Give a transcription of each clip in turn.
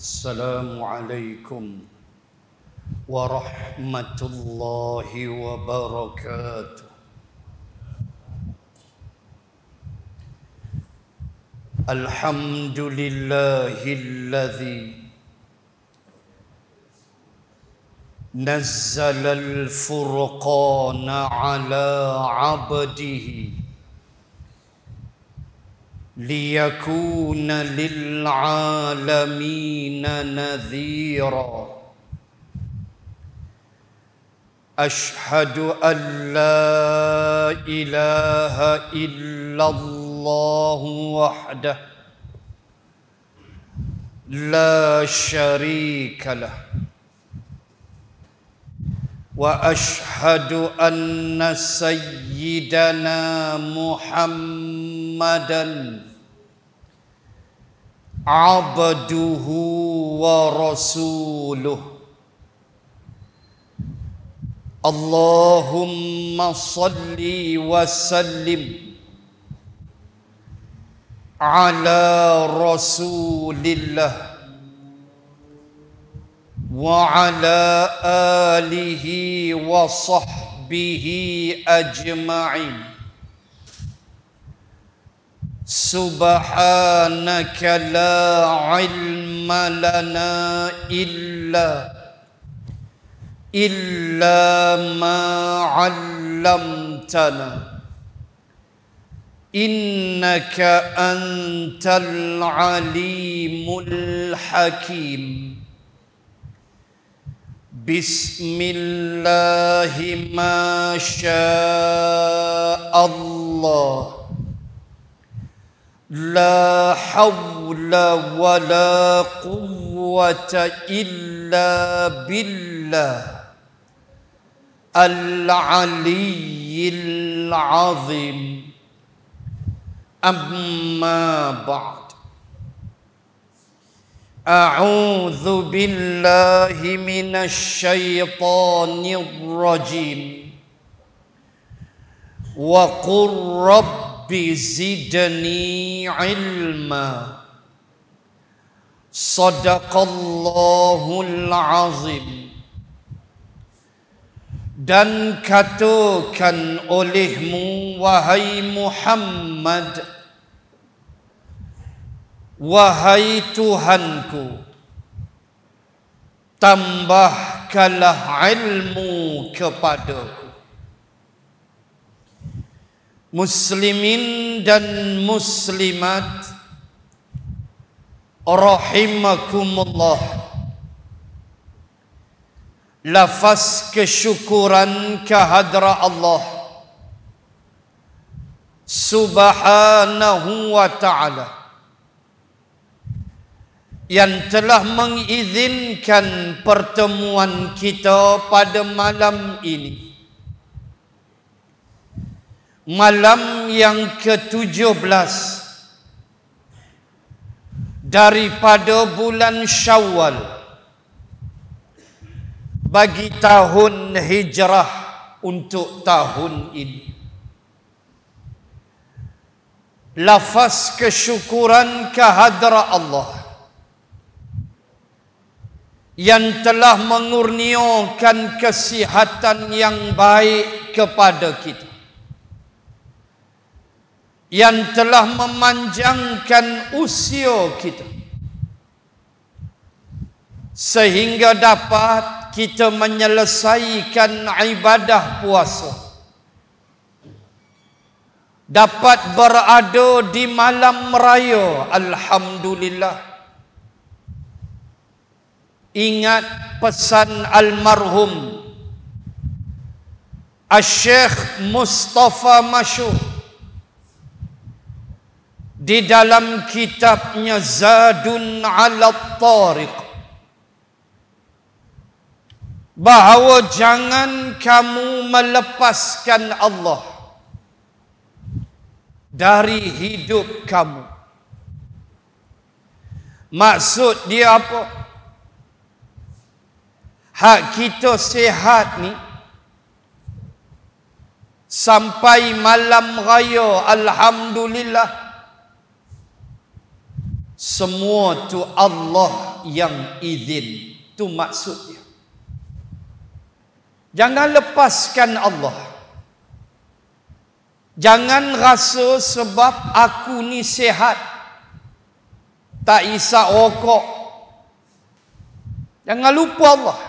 السلام عليكم ورحمة الله وبركاته. الحمد لله الذي نزل الفرقان على عبده ليكون للعالمين نذيرا. أشهد أن لا إله إلا الله وحده لا شريك له، وأشهد أن سيدنا محمدًا عبده ورسوله. اللهم صل وسلم على رسول الله وعلى آله وصحبه أجمعين. سبحانك لا علم لنا إلا ما علمتنا إنك أنت العليم الحكيم. بسم الله ما شاء الله، لا حول ولا قوة إلا بالله العلي العظيم. أما بعد، أعوذ بالله من الشيطان الرجيم. وقل رب زدني علما. صدق الله العظيم. Dan katakan olehmu, wahai Muhammad, wahai Tuhanku, tambahkanlah ilmu kepadaku. Muslimin dan muslimat rahimakumullah. Lafaz kesyukuran kehadrat Allah Subhanahu wa ta'ala yang telah mengizinkan pertemuan kita pada malam ini, malam yang ke-17 daripada bulan Syawal bagi tahun hijrah untuk tahun ini. Lafaz kesyukuran kehadrat Allah yang telah mengurniakan kesihatan yang baik kepada kita, yang telah memanjangkan usia kita sehingga dapat kita menyelesaikan ibadah puasa, dapat berada di malam raya. Alhamdulillah. Ingat pesan almarhum Asy-Syaikh Mustafa Masyhur di dalam kitabnya Zadun 'ala Tariq, bahawa jangan kamu melepaskan Allah dari hidup kamu. Maksud dia apa? Hak kita sihat ni sampai malam raya, alhamdulillah, semua tu Allah Allah yang izin. Itu maksudnya. Jangan lepaskan Allah. Jangan rasa sebab aku ni sihat, tak isap rokok. Jangan lupa Allah.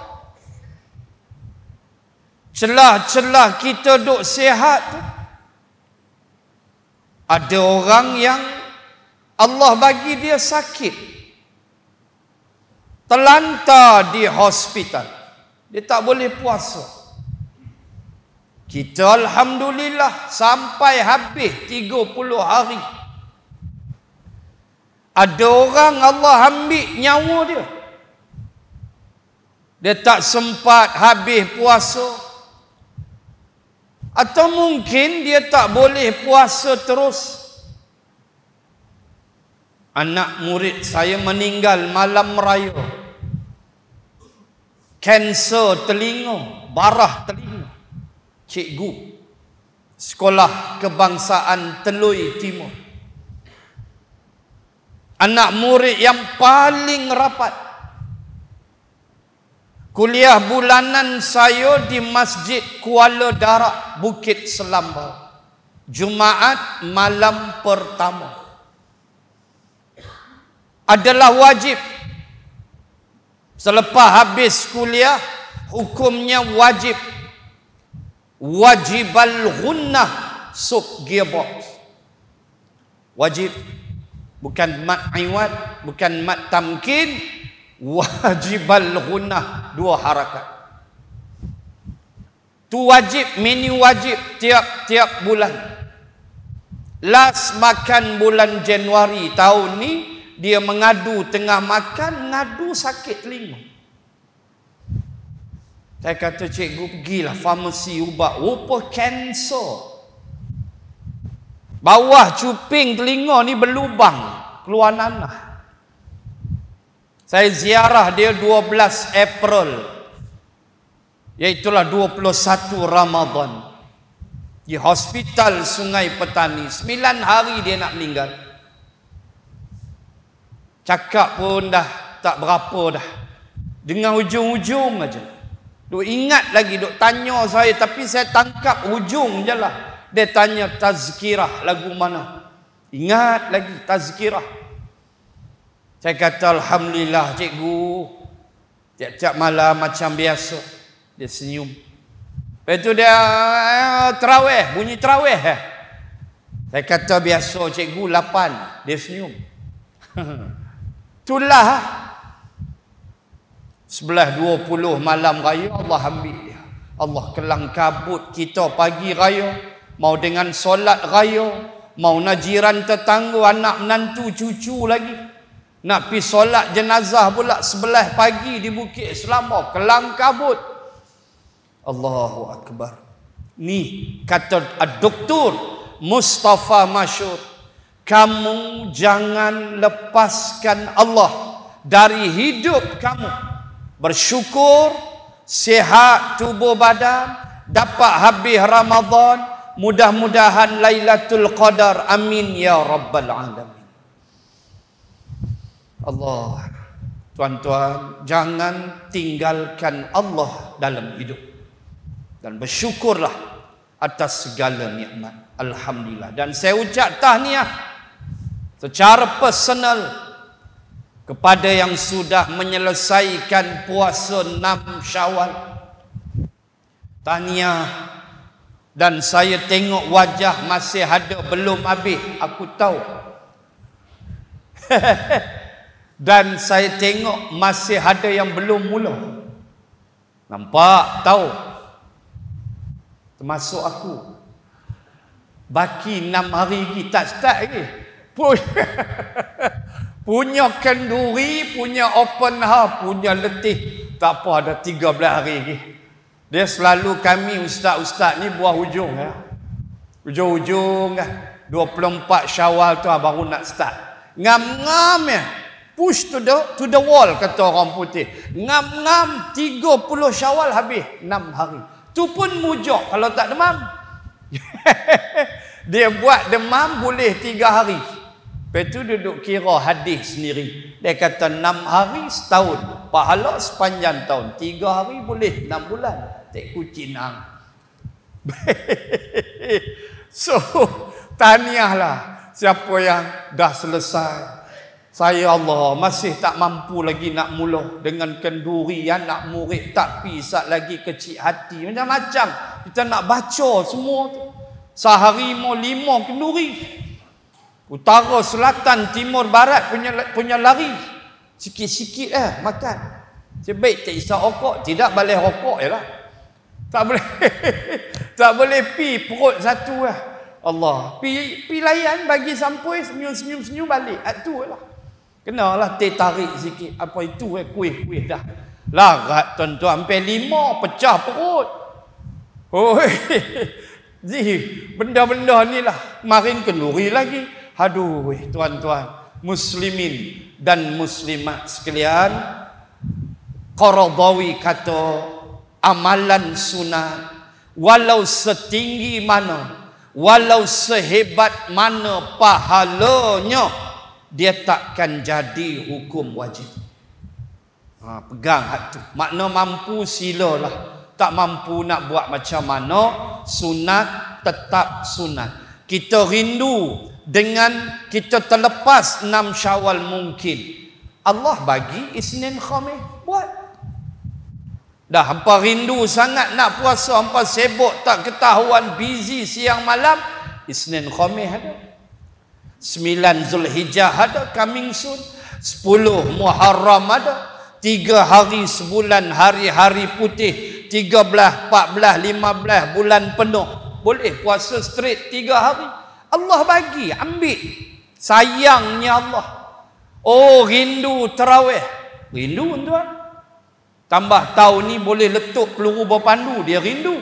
Celah-celah kita duk sihat tu, ada orang yang Allah bagi dia sakit, terlantar di hospital, dia tak boleh puasa. Kita alhamdulillah sampai habis 30 hari. Ada orang Allah ambil nyawa dia, dia tak sempat habis puasa. Atau mungkin dia tak boleh puasa terus. Anak murid saya meninggal malam raya, kanser telinga, barah telinga. Cikgu sekolah kebangsaan Telui Timur, anak murid yang paling rapat. Kuliah bulanan saya di Masjid Kuala Darak, Bukit Selambau, Jumaat malam pertama. Adalah wajib. Selepas habis kuliah, hukumnya wajib. Wajibal ghunnah sub gearbox. Wajib. Bukan mat iwad, bukan mat tamkin. Wajibal ghunnah, 2 harakat. Tu wajib, mini wajib tiap-tiap bulan. Last makan bulan Januari tahun ni, dia mengadu tengah makan, ngadu sakit telinga. Saya kata, cikgu pergilah farmasi ubat, rupa kanser. Bawah cuping telinga ni berlubang, keluar nanah. Saya ziarah dia 12 April, iaitulah 21 Ramadan, di hospital Sungai Petani. 9 hari dia nak meninggal. Cakap pun dah tak berapa dah, dengar ujung-ujung aja. Duk ingat lagi, duk tanya saya, tapi saya tangkap ujung je lah. Dia tanya tazkirah lagu mana. Ingat lagi tazkirah. Saya kata alhamdulillah cikgu. Tiap-tiap malam macam biasa dia senyum. Lepas tu dia terawih, bunyi terawih. Saya kata biasa cikgu 8, dia senyum. Itulah 11.20 malam raya Allah ambil dia. Allah kelang kabut kita pagi raya, mau dengan solat raya, mau najiran tetangga, anak menantu, cucu lagi. Nak pergi solat jenazah pula 11 pagi di Bukit Selambau, kelang kabut. Allahu Akbar. Ni kata Dr. Mustafa Masyur, kamu jangan lepaskan Allah dari hidup kamu. Bersyukur, sihat tubuh badan, dapat habis Ramadan, mudah-mudahan Lailatul Qadar. Amin ya Rabbal Alamin. Allah, tuan-tuan, jangan tinggalkan Allah dalam hidup, dan bersyukurlah atas segala nikmat. Alhamdulillah. Dan saya ucap tahniah secara personal kepada yang sudah menyelesaikan puasa 6 Syawal. Tahniah. Dan saya tengok wajah masih ada belum habis, aku tahu. Dan saya tengok masih ada yang belum mula. Nampak? Tahu? Termasuk aku. Baki 6 hari lagi, tak start lagi. Punya kenduri, punya open house, punya letih. Tak apa, ada 13 hari lagi. Dia selalu kami ustaz-ustaz ni buah hujung. Ya. Hujung-hujung 24 Syawal tu baru nak start. Ngam-ngam ya. Push to the wall, kata orang putih. Ngam-ngam 30 Syawal habis 6 hari. Tu pun mujok kalau tak demam. Dia buat demam boleh 3 hari. Lepas tu duduk kira hadis sendiri. Dia kata 6 hari setahun, pahala sepanjang tahun. 3 hari boleh 6 bulan. Tak kucinang. So, tahniahlah siapa yang dah selesai. Saya Allah masih tak mampu lagi nak mula dengan kenduri anak murid tak pisat lagi kecil hati. Macam-macam kita nak baca semua tu. Sehari mau 5 kenduri. Utara, selatan, timur, barat punya lari. Sikit-sikit makan. Sebaik tak isap rokok, tidak boleh rokok je lah. Tak boleh. Tak boleh pi perut satu lah. Allah. Pi layan bagi sampai senyum-senyum balik. Itu lah. Kenalah tarik sikit. Apa itu kuih-kuih dah. Larat tuan-tuan. Sampai 5 pecah perut. Benda-benda ni lah. Kemarin kenduri lagi. Aduh tuan-tuan. Muslimin dan muslimat sekalian. Qaradawi kata amalan sunat walau setinggi mana, walau sehebat mana pahalanya, dia takkan jadi hukum wajib. Pegang hati. Makna mampu silalah, tak mampu nak buat macam mana, sunat tetap sunat. Kita rindu dengan kita terlepas 6 Syawal mungkin. Allah bagi Isnin Khamis buat. Dah hampa rindu sangat nak puasa, hampa sibuk tak ketahuan, busy siang malam. Isnin Khamis ada. 9 Zulhijjah ada, coming soon. 10 Muharram ada. 3 hari sebulan, hari-hari putih. 13, 14, 15 bulan penuh. Boleh puasa straight 3 hari. Allah bagi, ambil. Sayangnya Allah. Oh, rindu tarawih. Rindu tuan. Tambah tahun ni boleh letup peluru berpandu, dia rindu.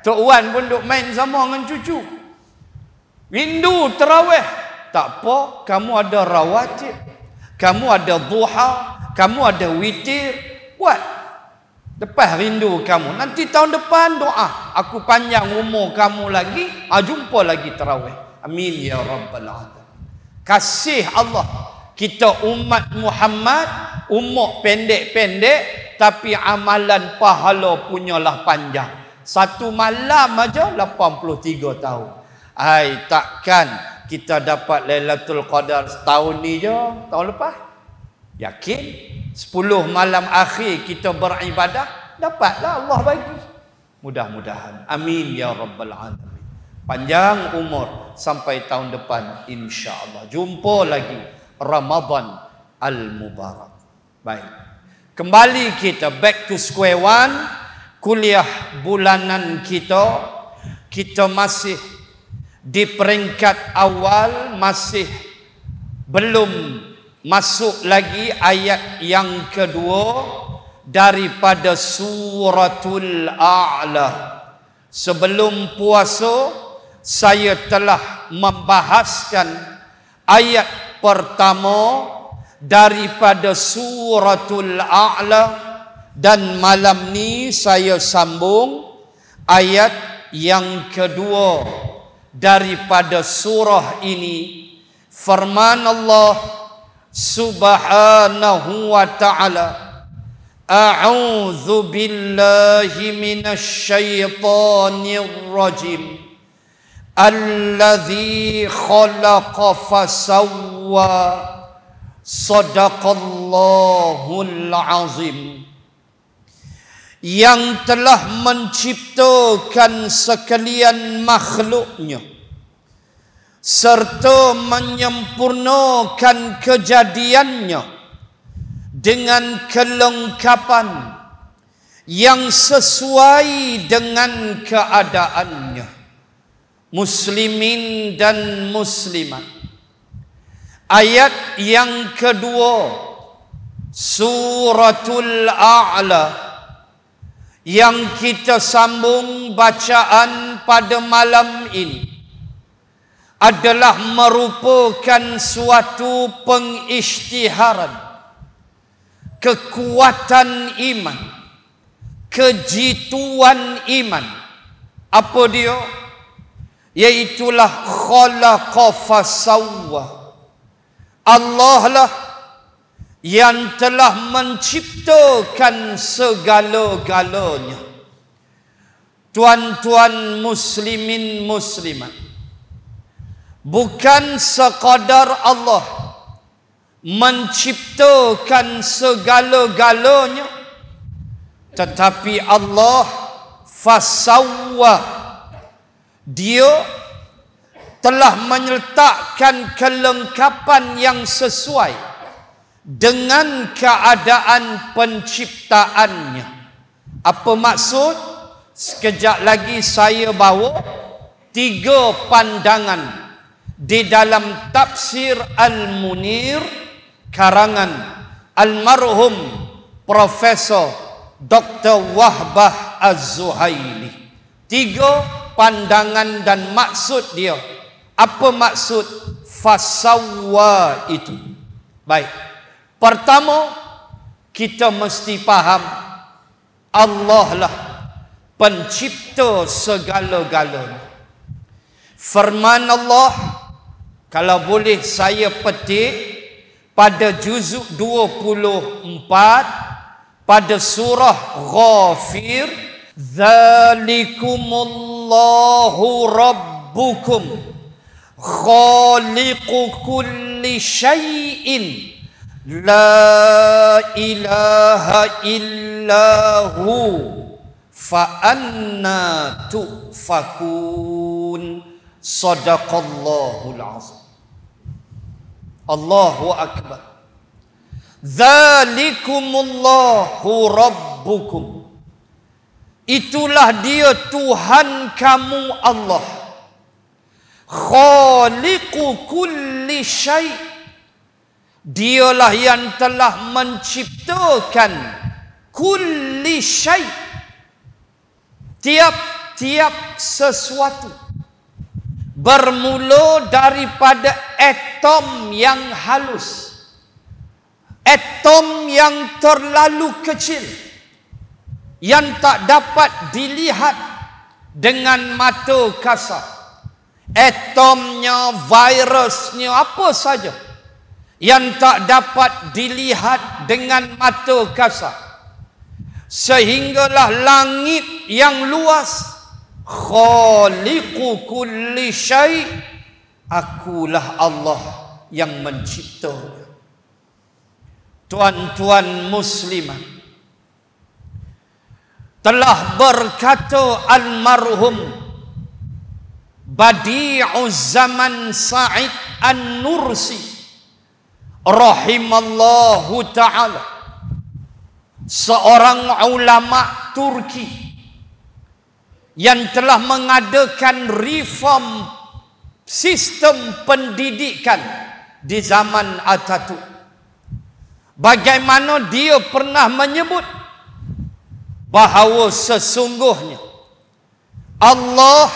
Tok Wan pun duk main sama dengan cucu. Rindu tarawih. Tak apa, kamu ada rawatib, kamu ada duha, kamu ada witir. Buat. Lepas rindu kamu. Nanti tahun depan doa. Aku panjang umur kamu lagi. Jumpa lagi tarawih. Amin ya Rabbal Alamin. Kasih Allah. Kita umat Muhammad, umur pendek-pendek, tapi amalan pahala punyalah panjang. Satu malam aja 83 tahun. Takkan kita dapat Lailatul Qadar setahun ni je, tahun lepas? Yakin? 10 malam akhir kita beribadah, dapatlah Allah bagi. Mudah-mudahan. Amin ya Rabbal Alamin. Panjang umur sampai tahun depan insya-Allah. Jumpa lagi Ramadan Al-Mubarak. Baik. Kembali kita back to square one. Kuliah bulanan kita masih di peringkat awal, masih belum masuk lagi ayat yang kedua daripada suratul A'la. Sebelum puasa saya telah membahaskan ayat pertama daripada suratul A'la, dan malam ni saya sambung ayat yang kedua daripada surah ini. Firman Allah Subhanahu wa ta'ala, A'udzu billahi minasy syaithanir rajim. Alladzi khalaqa fasawwa. Sadaqallahul azim. Yang telah menciptakan sekalian makhluknya serta menyempurnakan kejadiannya dengan kelengkapan yang sesuai dengan keadaannya. Muslimin dan muslimat. Ayat yang kedua suratul A'la yang kita sambung bacaan pada malam ini adalah merupakan suatu pengisytiharan kekuatan iman, kejituan iman. Apa dia? Iaitulah khalaqa fasawwa. Allah lah yang telah menciptakan segala-galanya. Tuan-tuan muslimin muslimat, bukan sekadar Allah menciptakan segala-galanya, tetapi Allah fasawwa, Dia telah menyeletakkan kelengkapan yang sesuai dengan keadaan penciptaannya. Apa maksud? Sekejap lagi saya bawa 3 pandangan di dalam tafsir Al-Munir karangan almarhum Profesor Dr. Wahbah Az-Zuhaili. 3 pandangan dan maksud dia. Apa maksud fasawwa itu? Baik. Pertama, kita mesti faham Allah lah pencipta segala-galanya. Firman Allah, kalau boleh saya petik pada juzuk 24 pada surah Ghafir, Dzalikumullahu rabbukum khaliqu kulli syai'in la ilaha illahu fa anna tu'fakun. Sadaqallahul azim. Allahu akbar. Dzalikumullahu rabbukum, itulah dia Tuhan kamu Allah. Khaliqu kulli syai', dialah yang telah menciptakan kulli syai', tiap-tiap sesuatu. Bermula daripada atom yang halus, atom yang terlalu kecil, yang tak dapat dilihat dengan mata kasar. Atomnya, virusnya, apa saja yang tak dapat dilihat dengan mata kasar. Sehinggalah langit yang luas. Khaliqu kulli syai', akulah Allah yang mencipta. Tuan-tuan muslimat, telah berkata almarhum Badi'uz Zaman Sa'id An-Nursi rahimallahu ta'ala, seorang ulama Turki yang telah mengadakan reform sistem pendidikan di zaman Atatürk. Bagaimana dia pernah menyebut bahawa sesungguhnya Allah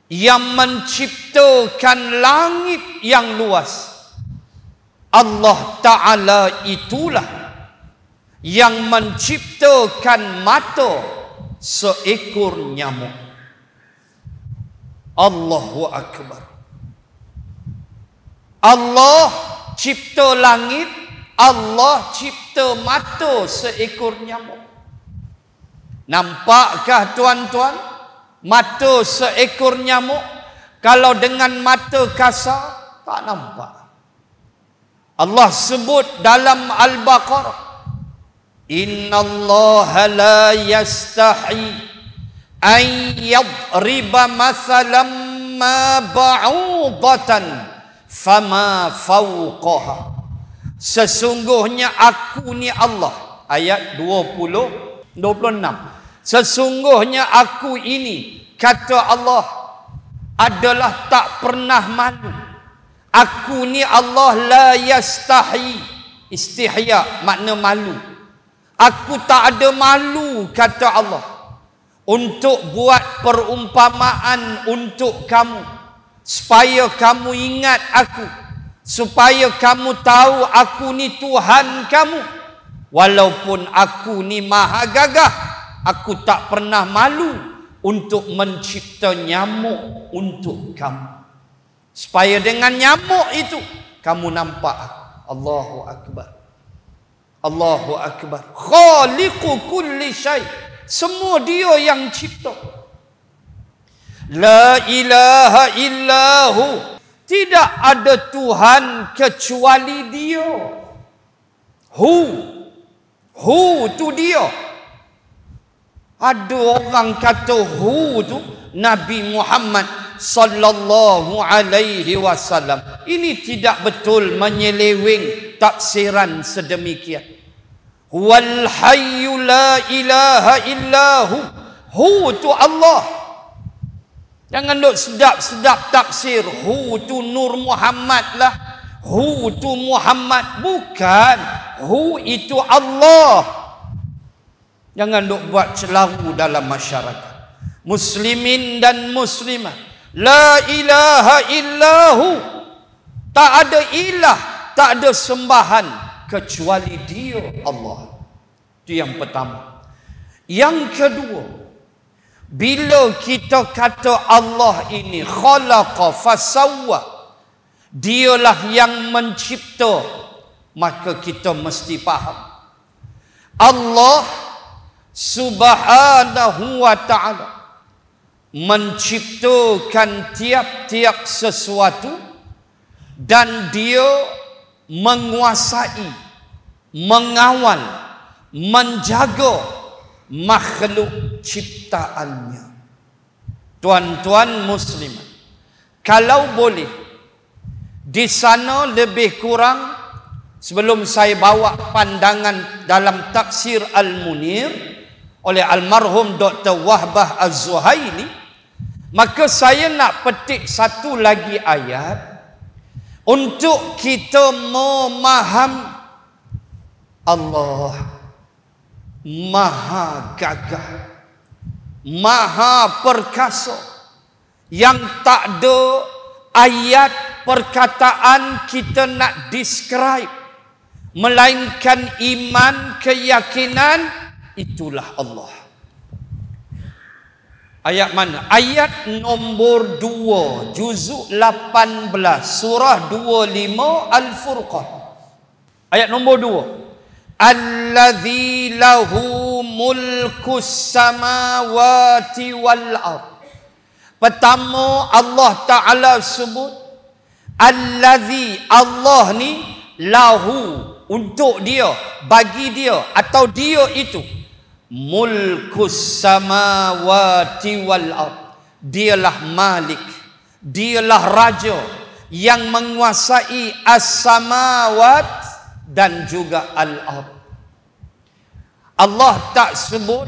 yang menciptakan langit yang luas, Allah Ta'ala itulah yang menciptakan mata seekor nyamuk. Allahu akbar. Allah cipta langit, Allah cipta mata seekor nyamuk. Nampakkah tuan-tuan mata seekor nyamuk? Kalau dengan mata kasar tak nampak. Allah sebut dalam Al-Baqarah, Innallaha la yastahi an yadriba mathalan ma ba'udatan fama fawqaha. Sesungguhnya aku ni Allah. Ayat 26. Sesungguhnya aku ini, kata Allah, adalah tak pernah malu. Aku ni Allah la yastahi. Istihya makna malu. Aku tak ada malu, kata Allah, untuk buat perumpamaan untuk kamu, supaya kamu ingat aku, supaya kamu tahu aku ni Tuhan kamu. Walaupun aku ni maha gagah, aku tak pernah malu untuk mencipta nyamuk untuk kamu, supaya dengan nyamuk itu kamu nampak aku. Allahu Akbar. Allahu Akbar. Khaliqu kulli syai. Semua dia yang cipta. La ilaha illahu. Tidak ada Tuhan kecuali dia. Hu tu dia. Ada orang kata hu tu Nabi Muhammad sallallahu alaihi wasallam. Ini tidak betul, menyeleweng tafsiran sedemikian. Wal hayyu la ilaha illahu. Hu tu Allah. Jangan duk sedap-sedap tafsir. Hu tu Nur Muhammad lah. Hu tu Muhammad. Bukan. Hu itu Allah. Jangan duk buat celaru dalam masyarakat. Muslimin dan muslimat, la ilaha illahu. Tak ada ilah, tak ada sembahan kecuali dia, Allah. Itu yang pertama. Yang kedua, bila kita kata Allah ini khalaqa fasawwa, dialah yang mencipta, maka kita mesti faham Allah Subhanahu wa ta'ala menciptakan tiap-tiap sesuatu, dan dia menguasai, mengawal, menjaga makhluk ciptaannya. Tuan-tuan muslimat, kalau boleh di sana lebih kurang, sebelum saya bawa pandangan dalam tafsir Al-Munir oleh almarhum Dr. Wahbah Az-Zuhaili, maka saya nak petik satu lagi ayat untuk kita memahami Allah Maha Gagah, Maha Perkasa, yang tak ada ayat perkataan kita nak describe, melainkan iman, keyakinan. Itulah Allah. Ayat mana? Ayat nombor 2, juzuk 18, surah 25 Al-Furqan. Ayat nombor 2. Allazi lahu mulkus samawati wal ard. Pertama Allah Ta'ala sebut Allazi, Allah ni, lahu, untuk dia, bagi dia, atau dia itu, mulkus samawati wal ard. Dialah malik, dialah raja yang menguasai as-samawat dan juga al-ard. Allah tak sebut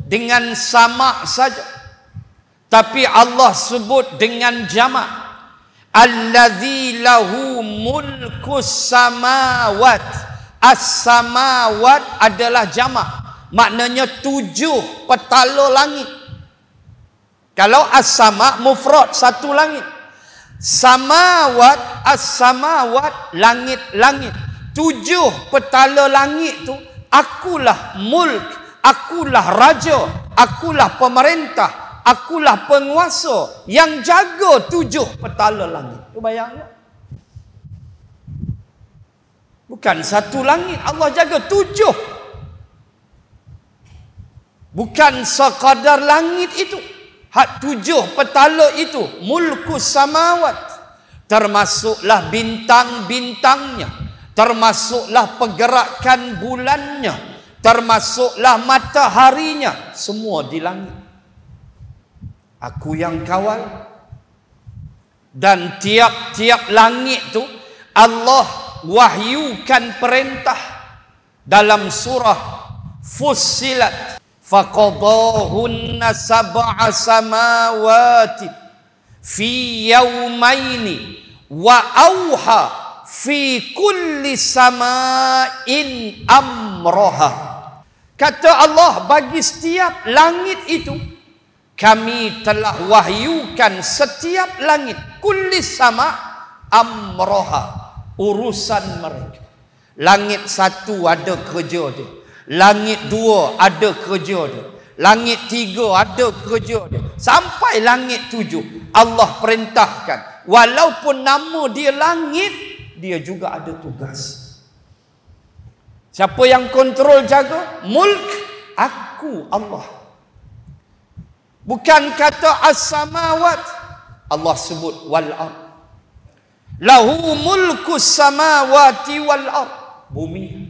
dengan sama saja, tapi Allah sebut dengan jamak. Allazi lahu mulkus samawat. As-samawat adalah jamak, maknanya 7 petala langit. Kalau as-sama mufrad, satu langit. Samawat, as-samawat, langit-langit. 7 petala langit tu, akulah mulk, akulah raja, akulah pemerintah, akulah penguasa yang jaga 7 petala langit. Tu bayang tak? Bukan satu langit, Allah jaga 7. Bukan sekadar langit itu, hak 7 petala itu, mulkus samawat, termasuklah bintang-bintangnya, termasuklah pergerakan bulannya, termasuklah mataharinya, semua di langit. Aku yang kawal. Dan tiap-tiap langit tu Allah wahyukan perintah dalam surah Fussilat. Faqadahunna sab'a samawati fi yawmaini wa auha fi kulli sama'in amroha. Kata Allah, bagi setiap langit itu kami telah wahyukan setiap langit, kulli sama amroha, urusan mereka. Langit 1 ada kerja dia, langit 2 ada kerja dia, Langit 3 ada kerja dia. Sampai langit 7 Allah perintahkan. Walaupun nama dia langit, dia juga ada tugas. Siapa yang kontrol jaga? Mulk aku Allah. Bukan kata as-samawat. Allah sebut wal ard. Lahu mulkus samawati wal ard. Bumi.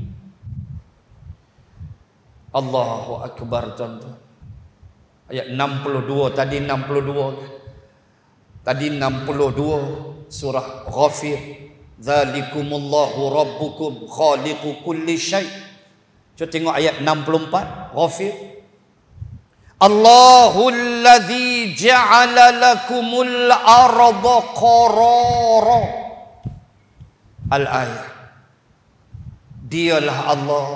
Allahu akbar tuan-tuan. Ayat 62 tadi 62. Tadi 62 surah Ghafir. Dzalikumullahu rabbukum khaliqu kulli syai'. Cuba tengok ayat 64 Ghafir. Allahul ladzi ja'ala lakumul arda qarara. Al-ayat. Dialah Allah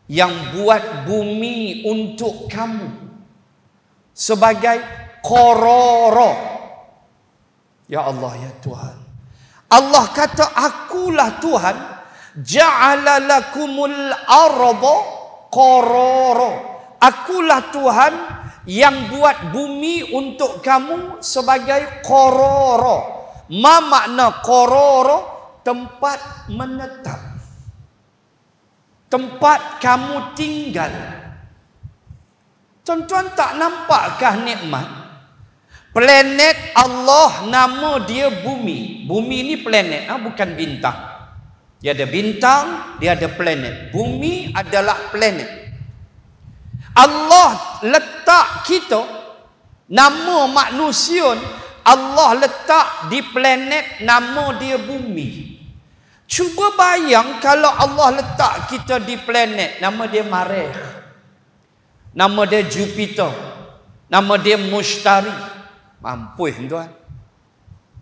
yang buat bumi untuk kamu sebagai qarara. Ya Allah, ya Tuhan. Allah kata akulah Tuhan ja'ala lakumul arda qarara. Akulah Tuhan yang buat bumi untuk kamu sebagai qarara. Ma makna qarara? Tempat menetap. Tempat kamu tinggal. Tuan-tuan tak nampakkah nikmat? Planet Allah nama dia bumi. Bumi ni planet, bukan bintang. Dia ada bintang, dia ada planet. Bumi adalah planet. Allah letak kita, nama manusia, Allah letak di planet nama dia bumi. Cuba bayang kalau Allah letak kita di planet nama dia Marikh, nama dia Jupiter, nama dia Mushtari. Mampus tuan.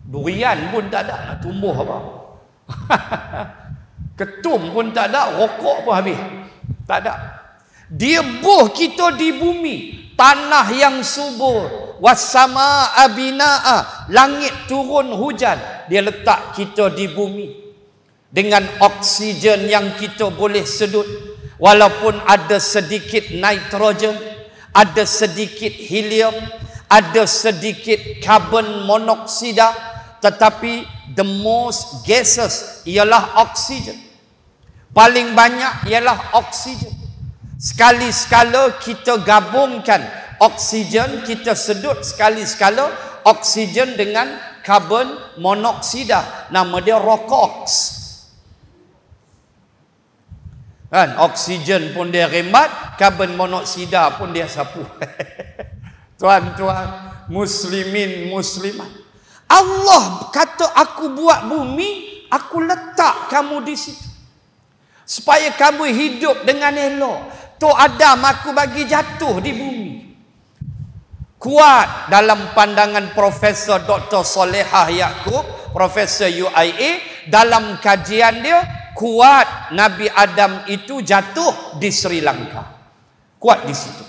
Durian pun tak ada, nak tumbuh apa? Ketum pun tak ada, rokok pun habis. Tak ada. Dia buh kita di bumi, tanah yang subur, wassamaa binaa, langit turun hujan. Dia letak kita di bumi dengan oksigen yang kita boleh sedut, walaupun ada sedikit nitrogen, ada sedikit helium, ada sedikit karbon monoksida, tetapi the most gases ialah oksigen. Paling banyak ialah oksigen. Sekali-sekala kita gabungkan oksigen, kita sedut sekali-sekala oksigen dengan karbon monoksida. Nama dia rokox. Kan? Oksigen pun dia remat, karbon monoksida pun dia sapu. Tuan-tuan, muslimin, muslimat. Allah kata aku buat bumi, aku letak kamu di situ. Supaya kamu hidup dengan elok. Tok Adam aku bagi jatuh di bumi. Kuat dalam pandangan Profesor Dr. Solehah Yaakob, Profesor UIA, dalam kajian dia, kuat Nabi Adam itu jatuh di Sri Lanka. Kuat di situ.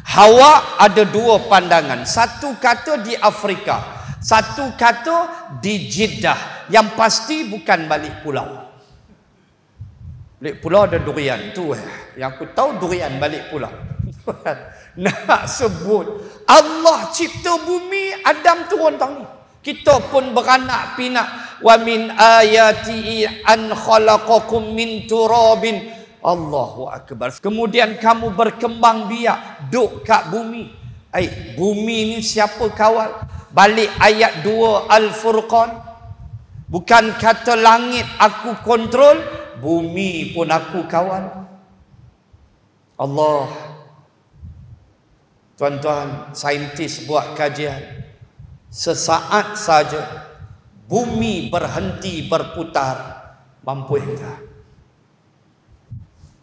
Hawa ada dua pandangan. Satu kata di Afrika, satu kata di Jeddah. Yang pasti bukan balik pulau. Balik pulau ada durian tu. Yang aku tahu durian balik pulau. Nak sebut Allah cipta bumi, Adam turun tangan. Kita pun beranak pinak. Wa min ayati an khalaqakum min turabin. Allahu akbar. Kemudian kamu berkembang biak duk kat bumi. Bumi ni siapa kawal? Balik ayat 2 Al-Furqan. Bukan kata langit aku kontrol, bumi pun aku kawal. Allah. Tuan-tuan, saintis buat kajian. Sesaat saja bumi berhenti berputar, mampu tak?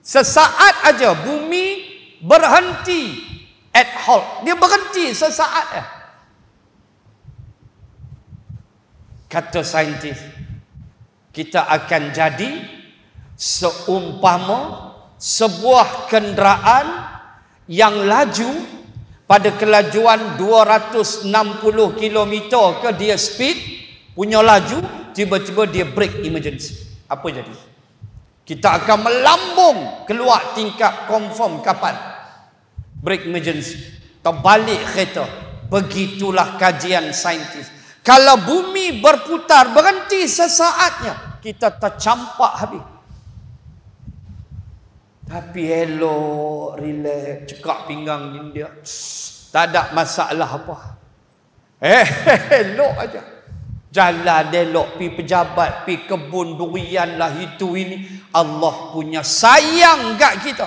Sesaat aja bumi berhenti at halt. Dia berhenti sesaat. Kata saintis, kita akan jadi seumpama sebuah kenderaan yang laju pada kelajuan 260 km ke dia speed, punya laju, tiba-tiba dia break emergency. Apa jadi? Kita akan melambung keluar tingkap confirm kapal. Break emergency. Terbalik kereta. Begitulah kajian saintis. Kalau bumi berputar, berhenti sesaatnya, kita tercampak habis. Tapi elok, relax, cekak pinggang dia. Tak ada masalah apa. Elok aja. Jalan elok, pi pejabat, pi kebun durian lah itu ini. Allah punya sayang kat kita.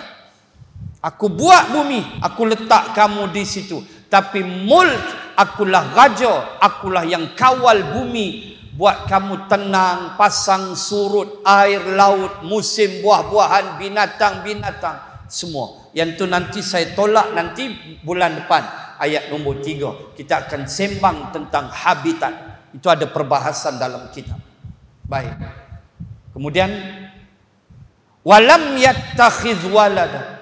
Aku buat bumi, aku letak kamu di situ. Tapi mulk, akulah raja, akulah yang kawal bumi. Buat kamu tenang, pasang surut, air laut, musim buah-buahan, binatang-binatang, semua. Yang tu nanti saya tolak nanti bulan depan. Ayat nombor 3. Kita akan sembang tentang habitat. Itu ada perbahasan dalam kitab. Baik. Kemudian, walam yattakhidh walada.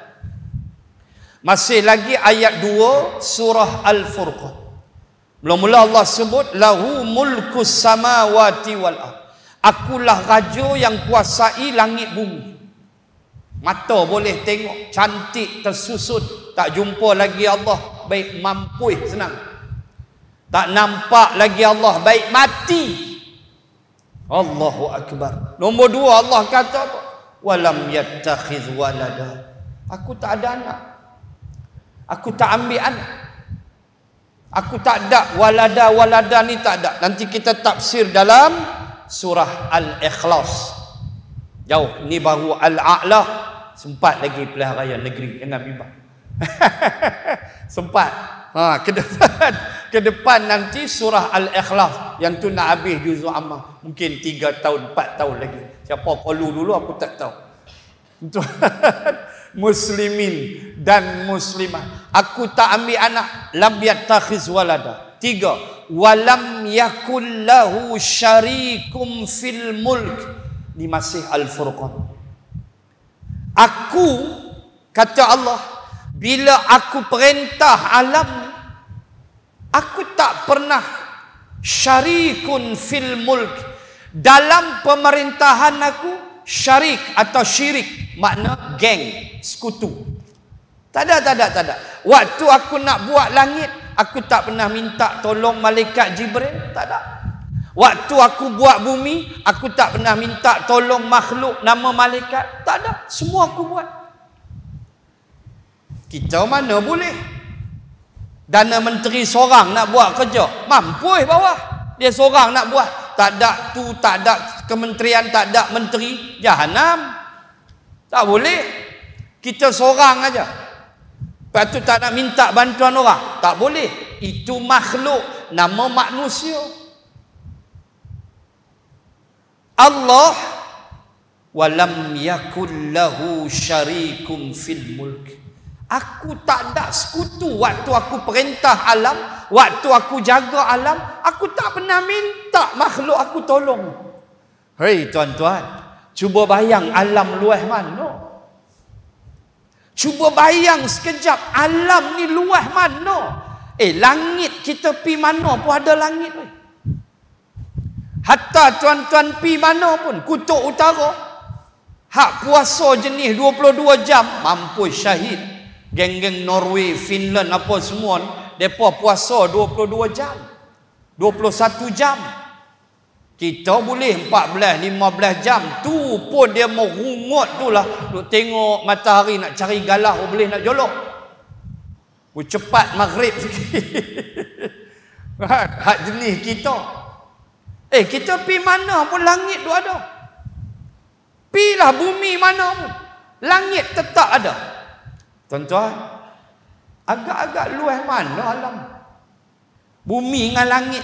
Masih lagi ayat 2 surah Al-Furqan. Mula-mula Allah sebut lahu mulkus samawati wal ard. Akulah raja yang kuasai langit bumi. Mata boleh tengok cantik tersusut, tak jumpa lagi Allah, baik mampu senang. Tak nampak lagi Allah, baik mati. Allahu akbar. Nombor 2 Allah kata apa? Walam yattakhidh walada. Aku tak ada anak. Aku tak ambil anak. Aku tak ada walada ni tak ada. Nanti kita tafsir dalam surah Al-Ikhlas. Jauh, ini baru Al-A'la. Sempat lagi pilihan raya negeri, jangan bimbang. Sempat. Ke depan nanti surah Al-Ikhlas yang tu nak habis juzuk ammah. Mungkin 3 tahun, 4 tahun lagi. Siapa qalu dulu aku tak tahu. Untuk muslimin dan muslimah. Aku tak ambil anak. Lam yattakhiz walada. 3. Walam yakul lahu syarikum fil mulk. Ini masih Al-Furqan. Aku, kata Allah, bila aku perintah alam, aku tak pernah syarikun fil mulk. Dalam pemerintahan aku, syarik atau syirik makna geng, sekutu. Tak ada. Waktu aku nak buat langit, aku tak pernah minta tolong malaikat Jibril, tak ada. Waktu aku buat bumi, aku tak pernah minta tolong makhluk nama malaikat, tak ada. Semua aku buat. Kita mana boleh? Dana menteri seorang nak buat kerja, mampu bawah. Dia seorang nak buat. Tak ada tu, tak ada kementerian, tak ada menteri, jahanam. Tak boleh. Kita seorang aja. Lepas tu tak nak minta bantuan orang, tak boleh. Itu makhluk, nama manusia. Allah walam yakul lahu syarikum fil mulk. Aku tak ada sekutu waktu aku perintah alam, waktu aku jaga alam, aku tak pernah minta makhluk aku tolong. Hei tuan-tuan, cuba bayang alam luas mana? Cuba bayang sekejap alam ni luas mana? Langit kita pi mana pun ada langit. Hatta tuan-tuan pi mana pun, kutub utara, hak puasa jenis 22 jam, mampu syahid. Geng-geng Norway, Finland, apa semua, mereka puasa 22 jam, 21 jam. Kita boleh 14, 15 jam. Tu pun dia mau rungut tu lah. Duk tengok matahari nak cari galah, boleh nak jolok. Cepat maghrib sikit. Hak jenis kita. Kita pi mana pun langit tu ada. Pilah bumi mana pun, langit tetap ada. Tuan-tuan, agak-agak luas mana alam? Bumi dengan langit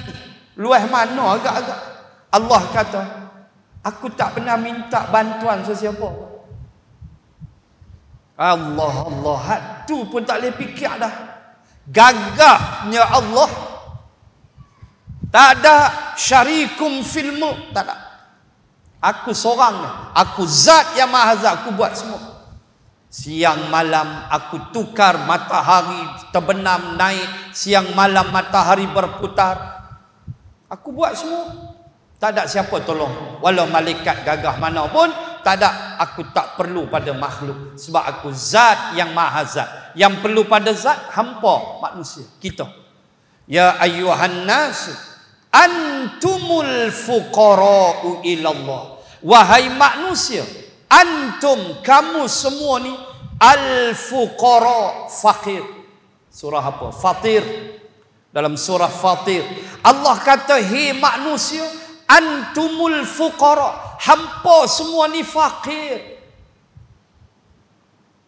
luas mana agak-agak? Allah kata, aku tak pernah minta bantuan sesiapa. Allah, tu pun tak boleh fikir dah. Gagahnya Allah. Tak ada syarikum fil mulk, tak ada. Aku seorang, aku zat yang maha zat, aku buat semua. Siang malam aku tukar matahari terbenam naik, siang malam matahari berputar. Aku buat semua. Tak ada siapa tolong. Walau malaikat gagah mana pun, Tak ada. Aku tak perlu pada makhluk. Sebab aku zat yang maha zat. Yang perlu pada zat, hampa manusia. Kita. Ya ayyuhan nas, antumul fuqara'u ilallah. Wahai manusia, antum, kamu semua ni, al-fuqara, fakir. Surah apa? Fatir. Dalam surah Fatir. Allah kata, hei manusia, antumul fuqara. Hampa semua ni fakir.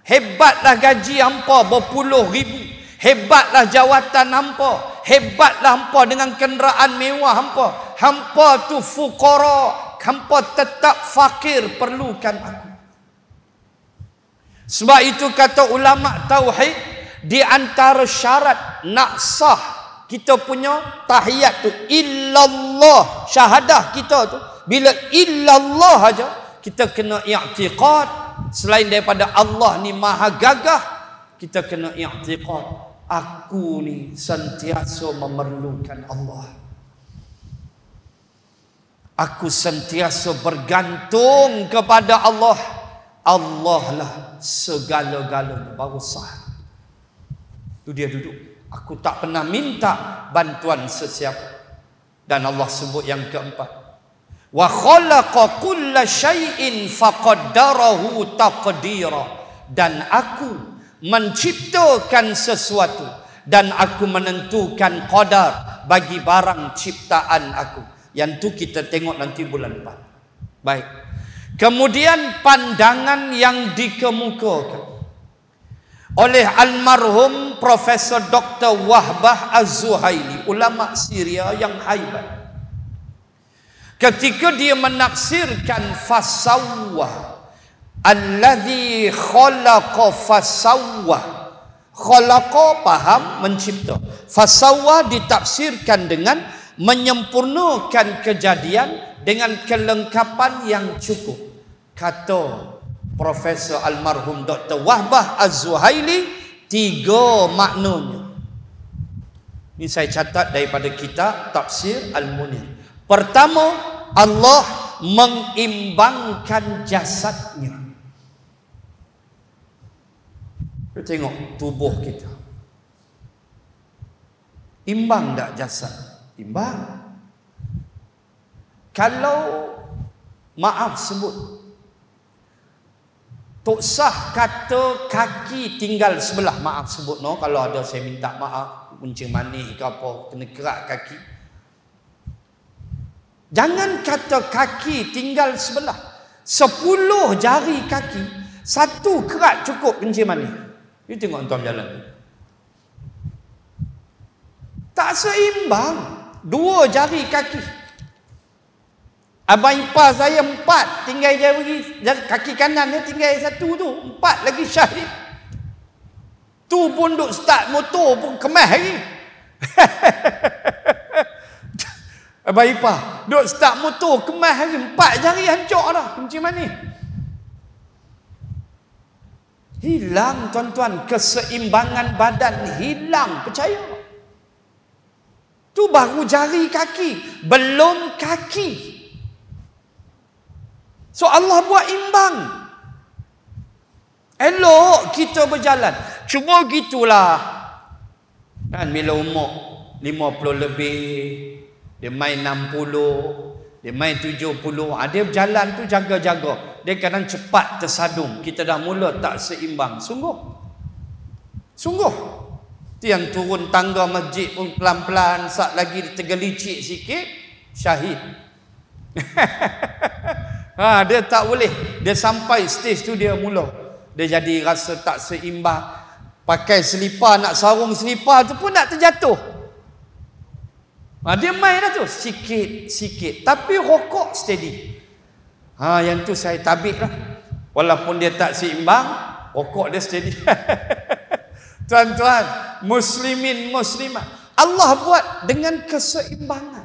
Hebatlah gaji hampa berpuluh ribu. Hebatlah jawatan hampa. Hebatlah hampa dengan kenderaan mewah hampa. Hampa tu fuqara. Hampa tetap fakir, perlukan aku. Sebab itu kata ulama tauhid, di antara syarat nak sah kita punya tahiyat tu, illallah, syahadah kita tu, bila illallah aja, kita kena i'tiqad selain daripada Allah ni maha gagah, kita kena i'tiqad aku ni sentiasa memerlukan Allah. Aku sentiasa bergantung kepada Allah. Allah lah segala-galanya, baru sah. Tu dia duduk. Aku tak pernah minta bantuan sesiapa. Dan Allah sebut yang keempat, wa khalaqa kulla syai'in faqaddarahu taqdira. Dan aku menciptakan sesuatu dan aku menentukan qadar bagi barang ciptaan aku. Yang tu kita tengok nanti bulan depan. Baik. Kemudian pandangan yang dikemukakan oleh almarhum Profesor Dr. Wahbah Az-Zuhaili, ulama Syria yang haibat. Ketika dia menafsirkan fasawwah, alladhi khalaqa fasawwah. Khalaqa faham, mencipta. Fasawwah ditafsirkan dengan menyempurnakan kejadian dengan kelengkapan yang cukup. Kata Profesor almarhum Dr. Wahbah Az-Zuhaili, 3 maknanya. Ini saya catat daripada kitab Tafsir Al-Munir. Pertama, Allah mengimbangkan jasadnya. Kita tengok tubuh kita. Imbang tak jasad? Imbang. Kalau maaf sebut, tak sah kata kaki tinggal sebelah. Maaf sebut no, kalau ada saya minta maaf, kencing manis ke apa, kena kerak kaki. Jangan kata kaki tinggal sebelah. 10 jari kaki, 1 kerak cukup kencing manis. You tengok tuan jalan. Tak seimbang. 2 jari kaki. Abang ipar saya 4, tinggal jari kaki kanan dia tinggal 1 tu, 4 lagi syahid. Tu pun duk start motor pun kemas lagi. Abang ipar duk start motor kemas lagi, 4 jari hancur dah kencing manis. Hilang tuan-tuan, keseimbangan badan hilang, percaya. Tu baru jari kaki, belum kaki. So Allah buat imbang. Elok kita berjalan. Cuma gitulah. Kan bila umur 50 lebih, dia main 60, dia main 70, dia berjalan tu jaga-jaga. Dia kadang cepat tersadung. Kita dah mula tak seimbang. Sungguh. Sungguh. Tu yang turun tangga masjid pun pelan-pelan, sat lagi tergelicik sikit, syahid. Dia tak boleh. Dia sampai stage tu dia mula. Dia jadi rasa tak seimbang. Pakai selipar, nak sarung selipar tu pun nak terjatuh. Dia main dah tu. Sikit-sikit. Tapi rokok steady. Yang tu saya tabik lah. Walaupun dia tak seimbang, rokok dia steady. Tuan-tuan, muslimin, muslimat, Allah buat dengan keseimbangan.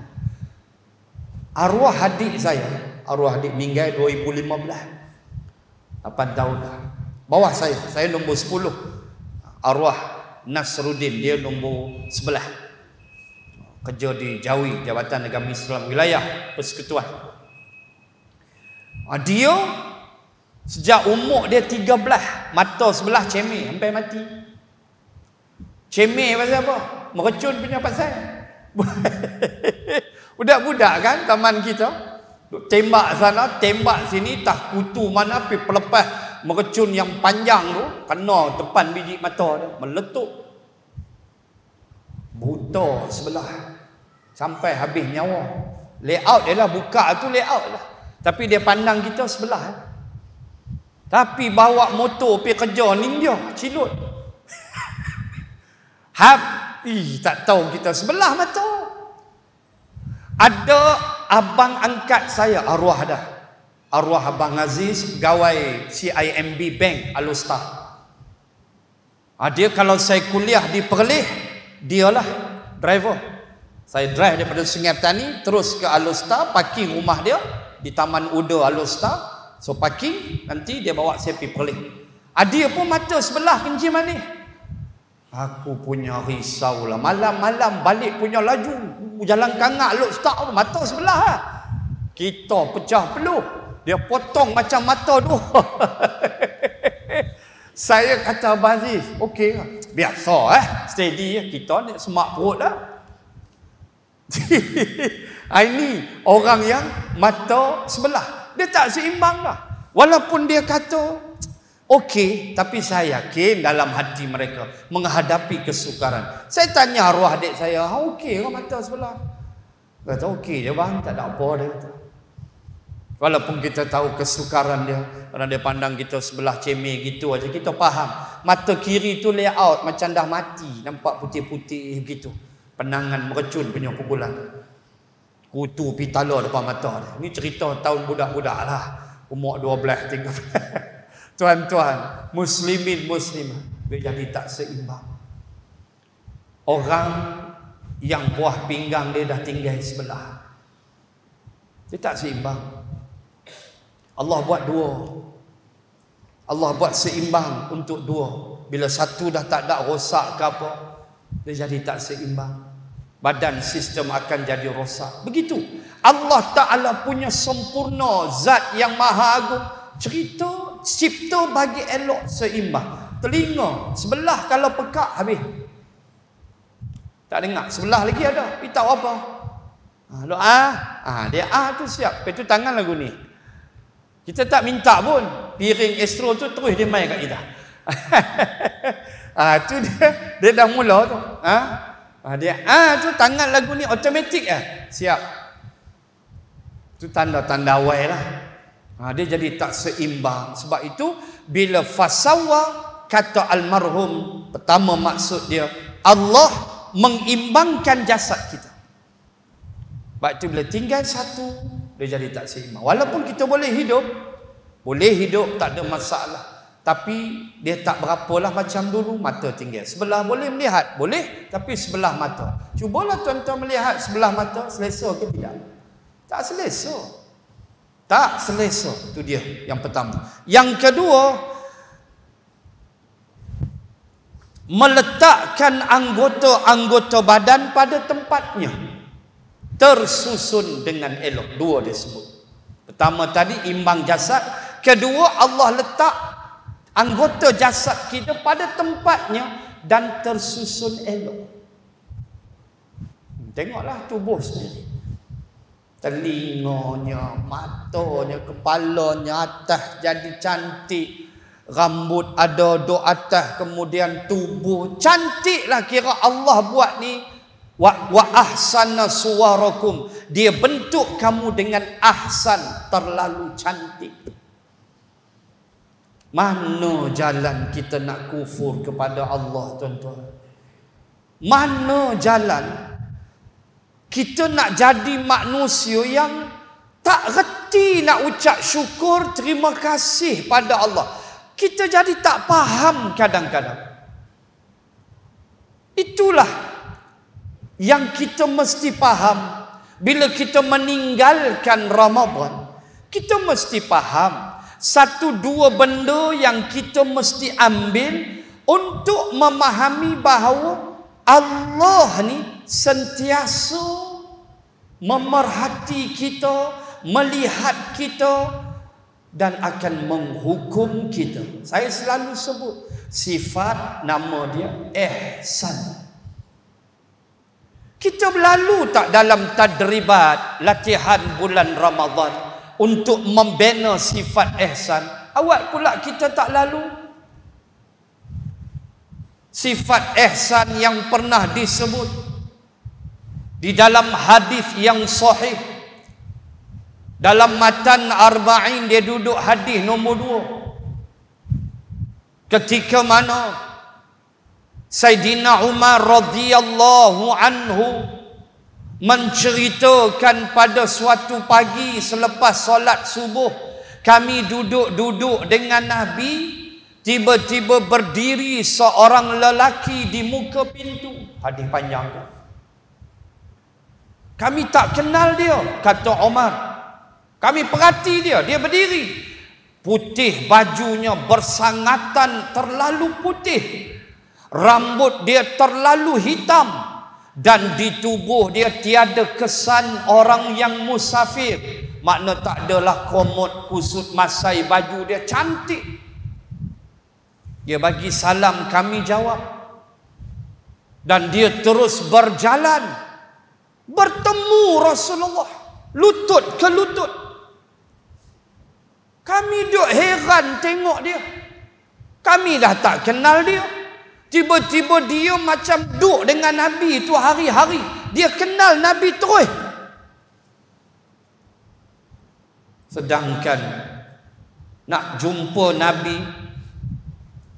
Arwah adik saya, arwah adik meninggal 2015, 8 tahun dah. Bawah saya nombor 10. Arwah Nasruddin, dia nombor 11. Kerja di Jawi, Jabatan Agama Islam Wilayah Persekutuan. Dia Sejak umur dia 13, mata sebelah cemeh, sampai mati. Cemeh pasal apa? Meracun punya pasal. Budak-budak kan taman kita, tembak sana, tembak sini, tak kutu mana pergi pelepas meracun yang panjang tu, kena depan biji mata dia, meletup. Buta sebelah sampai habis nyawa. Layout dia lah, buka tu layout lah. Tapi dia pandang kita sebelah. Tapi bawa motor pergi kerja ninja, cilut. Tak tahu kita sebelah mata. Ada abang angkat saya, arwah dah. Arwah Abang Aziz, pegawai CIMB Bank Alustar. Dia kalau saya kuliah di Perlis, dialah driver. Saya drive daripada Sungai Petani terus ke Alustar, parking rumah dia di Taman Uda Alustar. So parking, nanti dia bawa saya pergi Perlis. Dia pun mata sebelah kencing manis. Aku punya risau lah. Malam-malam balik punya laju, jalan kangak lok start, mata sebelah lah. Kita pecah peluh. Dia potong macam mata tu. Saya kata Abang Aziz, okey lah. Biasa steady. Kita ni semak perut lah. Ini orang yang mata sebelah. Dia tak seimbang lah. Walaupun dia kata okey, tapi saya yakin dalam hati mereka menghadapi kesukaran. Saya tanya arwah adik saya, okey ke mata sebelah? Kata okey je bang, tak ada apa dia kata. Walaupun kita tahu kesukaran dia, kerana dia pandang kita sebelah cemeh gitu aja, kita faham. Mata kiri tu layout macam dah mati, nampak putih-putih begitu. Penangan meracun punya pukulan. Kutu pitala depan mata dia. Ni cerita tahun budak-budak lah. Umur 12, 13. Tuan-tuan, muslimin muslimah, dia jadi tak seimbang. Orang yang buah pinggang dia dah tinggal sebelah, dia tak seimbang. Allah buat dua. Allah buat seimbang untuk dua. Bila satu dah tak ada, rosak ke apa, dia jadi tak seimbang. Badan sistem akan jadi rosak. Begitu Allah Ta'ala punya sempurna, zat yang maha agung. Cerita cipta bagi elok seimbang. Telinga sebelah kalau pekak habis, tak dengar. Sebelah lagi ada, tapi tahu apa. Dia tu siap. Lepas tu tangan lagu ni. Kita tak minta pun, piring astro tu terus dia main kat kita. Tu dia dah mula tu. Tu tangan lagu ni automatik siap. Tu tanda-tanda awal lah. Dia jadi tak seimbang. Sebab itu bila fasawa, kata almarhum, pertama maksud dia Allah mengimbangkan jasad kita. Sebab itu bila tinggal satu, dia jadi tak seimbang. Walaupun kita boleh hidup tak ada masalah, tapi dia tak berapalah macam dulu. Mata tinggal sebelah, boleh melihat, boleh, tapi sebelah mata. Cubalah tuan-tuan melihat sebelah mata, selesa ke tidak? Tak selesa. Tak selesa. Itu dia yang pertama. Yang kedua, meletakkan anggota-anggota badan pada tempatnya, tersusun dengan elok. Dua dia sebut. Pertama tadi imbang jasad, kedua Allah letak anggota jasad kita pada tempatnya dan tersusun elok. Tengoklah tubuh sendiri. Telinganya, matanya, kepalanya atas jadi cantik, rambut ada dok atas, kemudian tubuh cantiklah. Kira Allah buat ni wa ahsana suwarakum, dia bentuk kamu dengan ahsan, terlalu cantik. Mana jalan kita nak kufur kepada Allah, tuan-tuan? Mana jalan kita nak jadi manusia yang tak reti nak ucap syukur, terima kasih pada Allah? Kita jadi tak faham kadang-kadang. Itulah yang kita mesti faham. Bila kita meninggalkan Ramadan, kita mesti faham satu dua benda yang kita mesti ambil untuk memahami bahawa Allah ni sentiasa memerhati kita, melihat kita, dan akan menghukum kita. Saya selalu sebut sifat nama dia ihsan. Kita berlalu tak dalam tadribat latihan bulan Ramadan untuk membina sifat ihsan? Awal pula kita tak lalu. Sifat ihsan yang pernah disebut di dalam hadis yang sahih, dalam matan arba'in dia duduk hadis nombor 2. Ketika mana Sayyidina Umar radhiyallahu anhu menceritakan pada suatu pagi selepas solat subuh, kami duduk-duduk dengan Nabi, tiba-tiba berdiri seorang lelaki di muka pintu. Hadis panjang tu. Kami tak kenal dia, kata Umar. Kami perhati dia berdiri. Putih bajunya bersangatan terlalu putih. Rambut dia terlalu hitam. Dan di tubuh dia tiada kesan orang yang musafir. Makna tak adalah komod, kusut, masai, baju dia cantik. Dia bagi salam, kami jawab. Dan dia terus berjalan. Bertemu Rasulullah. Lutut ke lutut. Kami duk heran tengok dia. Kami dah tak kenal dia. Tiba-tiba dia macam duk dengan Nabi itu hari-hari. Dia kenal Nabi terus. Sedangkan nak jumpa Nabi,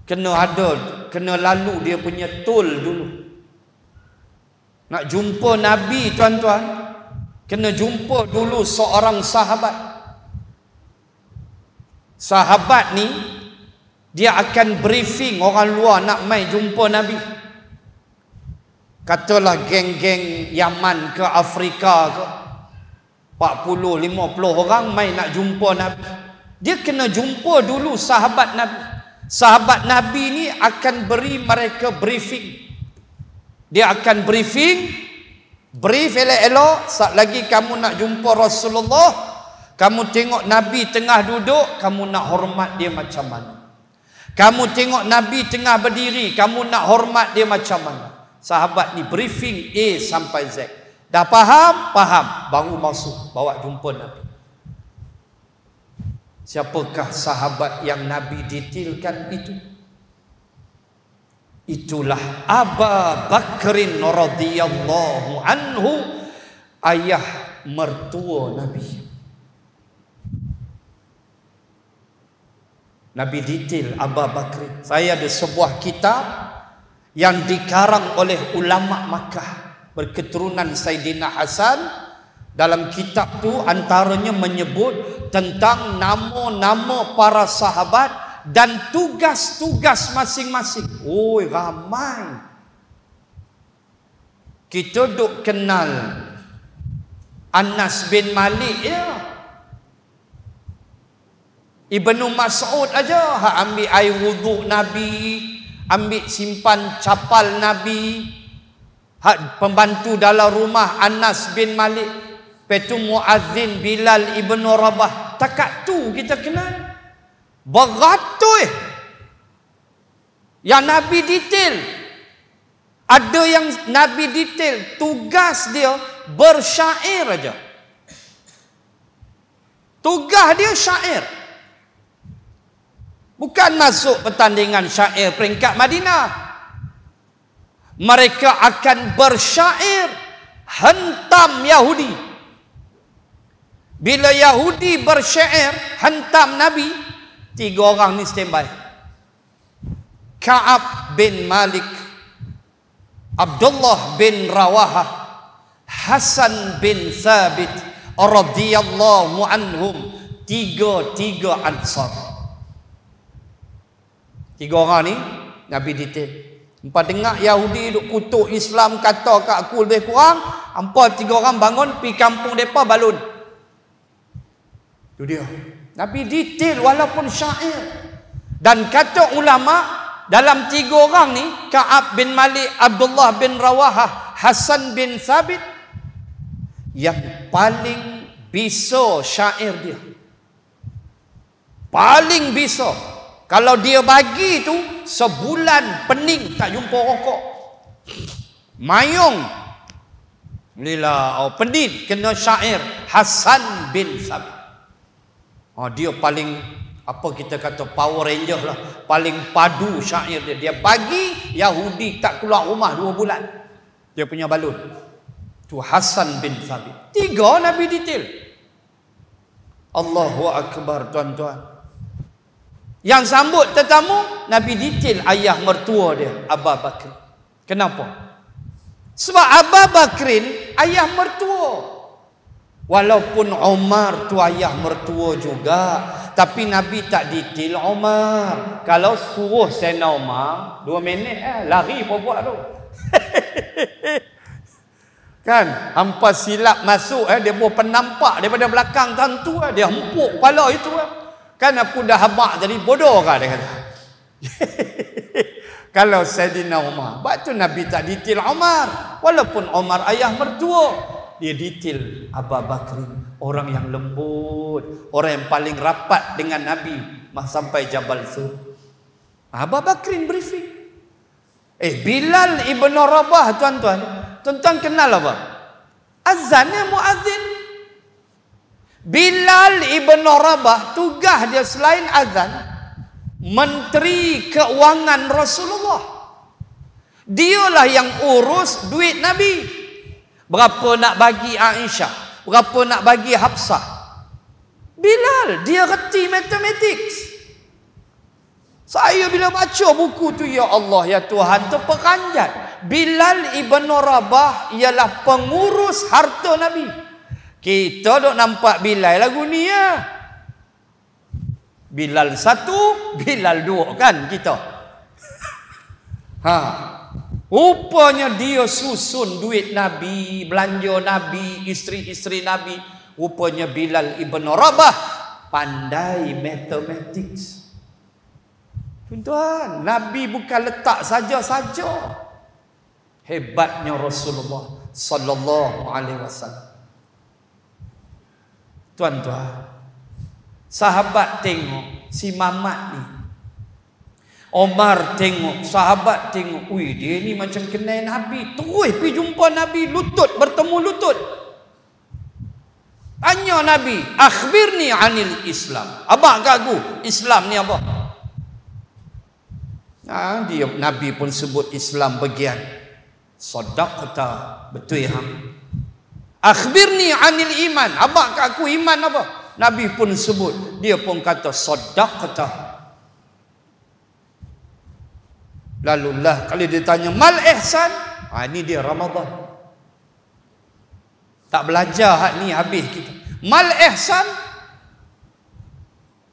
kena lalu dia punya tol dulu. Nak jumpa Nabi tuan-tuan, kena jumpa dulu seorang sahabat. Sahabat ni dia akan briefing orang luar nak mai jumpa Nabi. Katalah geng-geng Yaman ke Afrika ke, 40-50 orang mai nak jumpa Nabi. Dia kena jumpa dulu sahabat Nabi. Sahabat Nabi ni akan beri mereka briefing. Dia akan brief elok-elok. Saat lagi kamu nak jumpa Rasulullah, kamu tengok Nabi tengah duduk, kamu nak hormat dia macam mana? Kamu tengok Nabi tengah berdiri, kamu nak hormat dia macam mana? Sahabat ni briefing A sampai Z. Dah faham? Faham. Baru masuk, bawa jumpa Nabi. Siapakah sahabat yang Nabi detailkan itu? Itulah Abu Bakrin radhiyallahu anhu, ayah mertua Nabi. Nabi detail Abu Bakr. Saya ada sebuah kitab yang dikarang oleh ulama Makkah berketurunan Sayyidina Hasan. Dalam kitab tu antaranya menyebut tentang nama-nama para sahabat dan tugas-tugas masing-masing. Oi, ramai. Kita duk kenal Anas bin Malik ya. Ibnu Mas'ud aja hak ambil air wuduk Nabi, ambil simpan capal Nabi. Hak pembantu dalam rumah Anas bin Malik, petu muazzin Bilal ibnu Rabah. Takat tu kita kenal. Beratus yang Nabi detail. Ada yang Nabi detail tugas dia bersyair aja. Tugas dia syair. Bukan masuk pertandingan syair peringkat Madinah. Mereka akan bersyair hentam Yahudi. Bila Yahudi bersyair hentam Nabi, 3 orang ni standby. Ka'ab bin Malik, Abdullah bin Rawahah, Hasan bin Thabit radhiyallahu anhum. 3 Ansar. 3 orang ni Nabi detail. Hampa dengar Yahudi duk kutuk Islam, kata kat aku lebih kurang, hampa 3 orang bangun pi kampung depa balun. Tu dia. Nabi detail walaupun syair. Dan kata ulama, dalam 3 orang ni, Ka'ab bin Malik, Abdullah bin Rawahah, Hasan bin Thabit, yang paling bisa syair dia. Paling bisa. Kalau dia bagi tu sebulan pening tak jumpa rokok. Mayung. Lila pening kena syair Hasan bin Sabit. Dia paling apa kita kata Power Ranger lah. Paling padu syair dia. Dia bagi Yahudi tak keluar rumah 2 bulan. Dia punya balun. Tu Hasan bin Sabit. 3 Nabi detail. Allahu Akbar tuan-tuan. Yang sambut tetamu, Nabi detail ayah mertua dia, Abu Bakr. Kenapa? Sebab Abu Bakrin ayah mertua. Walaupun Umar tu ayah mertua juga, tapi Nabi tak detail Umar. Kalau suruh Sayyidina Umar 2 minit lari buat tu. Kan, hampa silap masuk dia buat penampak daripada belakang tentu dia hempuk kepala itu Kan aku dah habak jadi bodoh kah dia kata. Kalau Sayyidina Umar, sebab tu Nabi tak detail Umar. Walaupun Umar ayah mertua, dia detail Abu Bakr, orang yang lembut, orang yang paling rapat dengan Nabi sampai Jabal Sur. Abu Bakrin briefing. Bilal ibn Rabah tuan-tuan. Tuan-tuan kenal apa? Azannya muazzin. Bilal ibn Rabah tugas dia selain azan, Menteri Keuangan Rasulullah. Dialah yang urus duit Nabi. Berapa nak bagi Aisyah, berapa nak bagi Hafsah. Bilal, dia reti matematik. Saya bila baca buku tu, ya Allah, ya Tuhan, terperanjat. Bilal ibn Rabah ialah pengurus harta Nabi. Kita dok nampak Bilal lagu ni Bilal 1, Bilal 2 kan kita. Rupanya dia susun duit Nabi, belanja Nabi, isteri-isteri Nabi. Rupanya Bilal ibn Rabah pandai matematik. Tuan-tuan, Nabi bukan letak saja-saja. Hebatnya Rasulullah sallallahu alaihi wasallam. Tuan-tuan, sahabat tengok si Mamat ni. Omar tengok, sahabat tengok, dia ni macam kenal Nabi. Terus pergi jumpa Nabi, lutut bertemu lutut. Tanya Nabi, akhbirni anil Islam. Abang kagu, Islam ni apa? Dia Nabi pun sebut Islam bagian. Sadaqta, betul hang. Akhbirni anil iman. Abang kat aku iman apa? Nabi pun sebut. Dia pun kata sadaqta. Lalu lah kalau dia tanya mal ihsan, ini dia Ramadan. Tak belajar hak ni habis kita. Mal ihsan,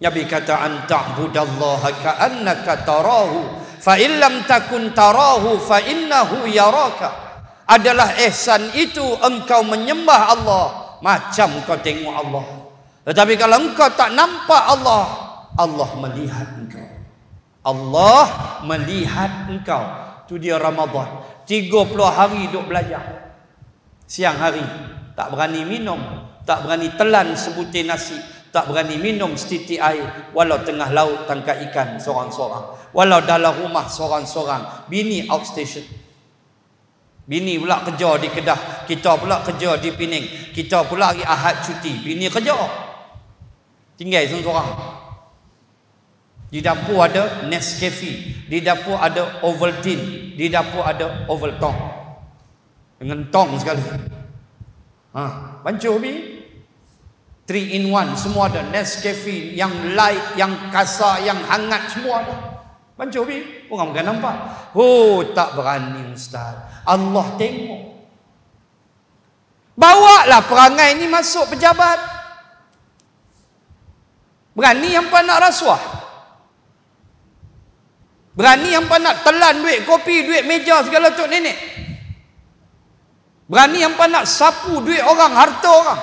Nabi kata anta'budallaha ka'annaka tarahu fa illam takun tarahu fa innahu yaraka. Adalah ihsan itu engkau menyembah Allah macam kau tengok Allah. Tetapi kalau engkau tak nampak Allah, Allah melihat engkau. Allah melihat engkau. Tu dia Ramadan. 30 hari duk belajar. Siang hari tak berani minum, tak berani telan sebutir nasi, tak berani minum setitik air. Walau tengah laut tangkap ikan seorang-seorang, walau dalam rumah seorang-seorang. Bini outstation. Bini pula kerja di Kedah, kita pula kerja di Pening, kita pula hari Ahad cuti, bini kerja. Tinggal seorang-seorang. Di dapur ada Nescafe, di dapur ada Ovaltine, di dapur ada Ovaltine. Dengan tong sekali. Bancuh bi. 3 in 1 semua ada. Nescafe yang light, yang kasar, yang hangat semua ada. Bancuh bi. Orang bukan nampak. Tak berani ustaz. Allah tengok. Bawalah perangai ni masuk pejabat. Berani hampa nak rasuah. Berani hampa nak telan duit kopi, duit meja segala tok nenek. Berani hampa nak sapu duit orang, harta orang.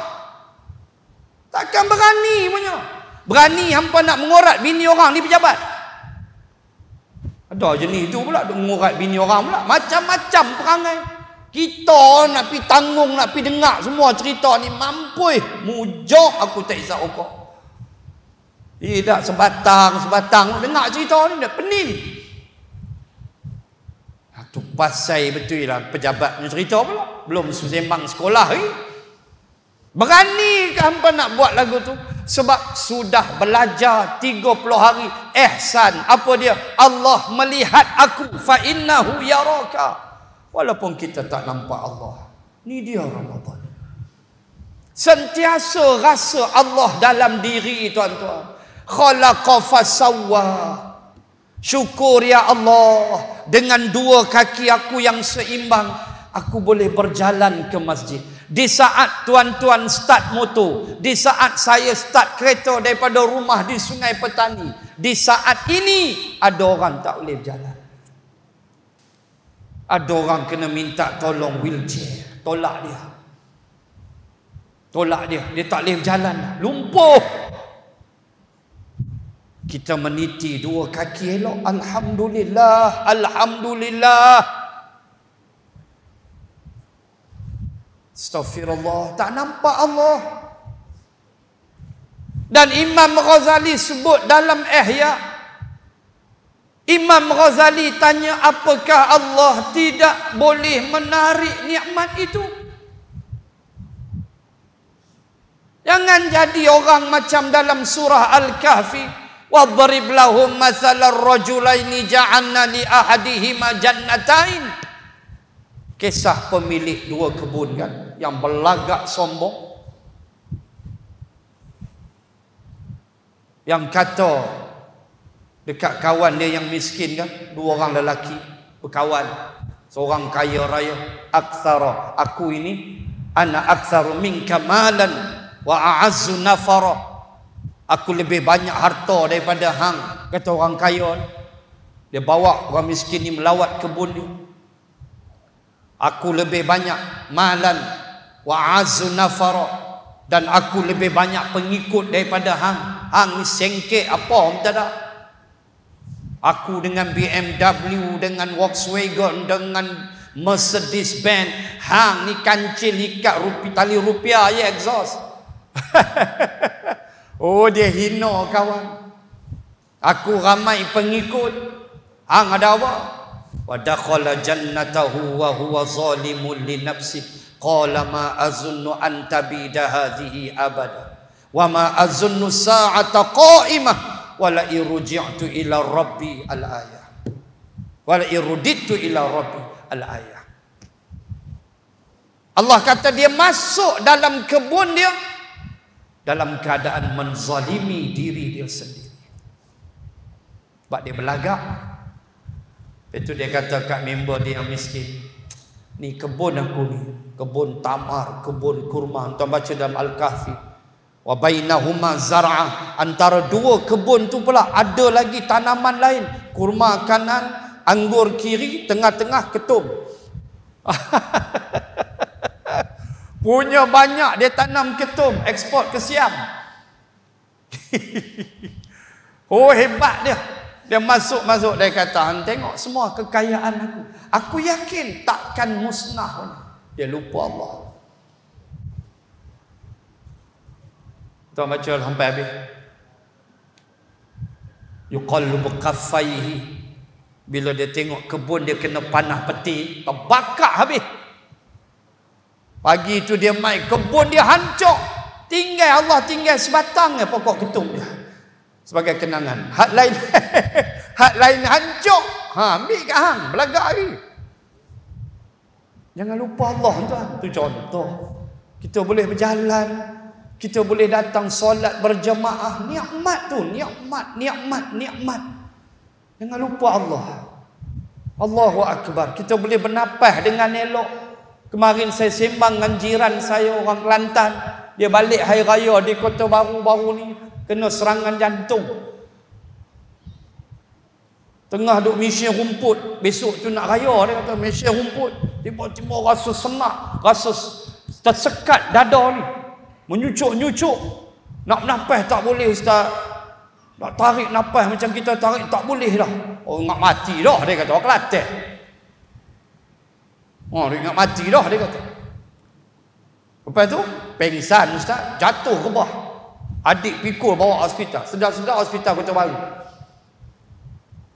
Takkan berani punya. Berani hampa nak mengorat bini orang ni pejabat. Ada jenis tu pula duk mengurat bini orang pula. Macam-macam perangai. Kita nak pi tanggung, nak pi dengar semua cerita ni. Mampui. Mujah aku tak isap rokok. Tidak sebatang. Dengar cerita ni dah pening. Tu pasal betul lah pejabat punya cerita pula. Belum sembang sekolah lagi. Berani ke hampa nak buat lagu tu? Sebab sudah belajar 30 hari. Ihsan. Apa dia? Allah melihat aku. Fa innahu yaraka. Walaupun kita tak nampak Allah. Ni dia Ramadan. Sentiasa rasa Allah dalam diri, tuan-tuan. Khalaqa fasawwa. Syukur ya Allah, dengan dua kaki aku yang seimbang, aku boleh berjalan ke masjid. Di saat tuan-tuan start motor, di saat saya start kereta daripada rumah di Sungai Petani, di saat ini ada orang tak boleh berjalan. Ada orang kena minta tolong wheelchair. Tolak dia. Dia tak boleh berjalan. Lumpuh. Kita meniti dua kaki elok. Alhamdulillah. Astaghfirullah. Tak nampak Allah. Dan Imam Ghazali sebut dalam Ihya. Imam Ghazali tanya, apakah Allah tidak boleh menarik nikmat itu? Jangan jadi orang macam dalam surah Al-Kahfi. وَضْرِبْ لَهُمْ مَثَلَ الرَّجُلَيْنِ جَعَلْنَا لِأَحَدِهِمَا جَنَّتَيْنِ. Kisah pemilik dua kebun kan, yang berlagak sombong, yang kata dekat kawan dia yang miskin kan, dua orang lelaki berkawan, seorang kaya raya, aktsara, aku ini ana aktsaru minka malan wa a'azzu nafara. Aku lebih banyak harta daripada hang, kata orang kaya. Dia bawa orang miskin ni melawat kebun dia. Aku lebih banyak malan wa a'azzu nafara, dan aku lebih banyak pengikut daripada hang. Hang ni sengkek apa tak ada. Aku dengan BMW, dengan Volkswagen, dengan Mercedes Benz, hang ni kancil ikat tali rupiah je exhaust. Oh, dia hina kawan. Aku ramai pengikut, hang ada apa? Wa dakhala jannatahu wa huwa zalimun li nafsi qala ma azunnu an tabida hadhihi abada wa ma azunnu sa'ata qa'imah wa la irji'tu ila rabbi al-ayah wa la irudittu ila rabbi al-ayah. Allah kata dia masuk dalam kebun dia dalam keadaan menzalimi diri dia sendiri. Sebab dia belagak. Itu dia kata kat member dia yang miskin, ni kebun aku ni, kebun tamar, kebun kurma. Tuan baca dalam Al-Kahfi, wa bainahuma zar'ah, antara dua kebun tu pula ada lagi tanaman lain, kurma kanan, anggur kiri, tengah-tengah ketum. Punya banyak, dia tanam ketum, ekspor ke Siam. Oh, hebat dia. Dia masuk, dia kata, hang tengok semua kekayaan aku. Aku yakin takkan musnah pun. Dia lupa Allah. Tuan baca sampai habis. Yuqallibu kaffaihi. Bila dia tengok kebun dia kena panah peti, terbakar habis. Pagi itu dia mai, kebun dia hancur. Tinggal Allah, tinggal sebatang pokok ketum dia sebagai kenangan. Hak lain hancur. Ambil kat hang, belagak lagi. Jangan lupa Allah, tuan. Itu contoh. Kita boleh berjalan, kita boleh datang solat berjemaah. Nikmat tu, nikmat. Jangan lupa Allah. Allahu Akbar. Kita boleh bernafas dengan elok. Kemarin saya sembang dengan jiran saya orang Kelantan. Dia balik hari raya di Kota Baru ni, kena serangan jantung. Tengah duk mesin rumput. Besok tu nak raya, dia kata mesin rumput. Tiba-tiba rasa senak, rasa tersekat dada ni, menyucuk-nyucuk. Nak nafas tak boleh, Ustaz. Nak tarik nafas macam kita tarik tak boleh dah. Oh, nak mati dah, dia kata. Orang Kelantan. Oh, dia ingat mati dah, dia kata. Lepas tu pengsan, Ustaz, jatuh ke bawah. Adik pikul bawa hospital. Sedar-sedar hospital Kota Baru.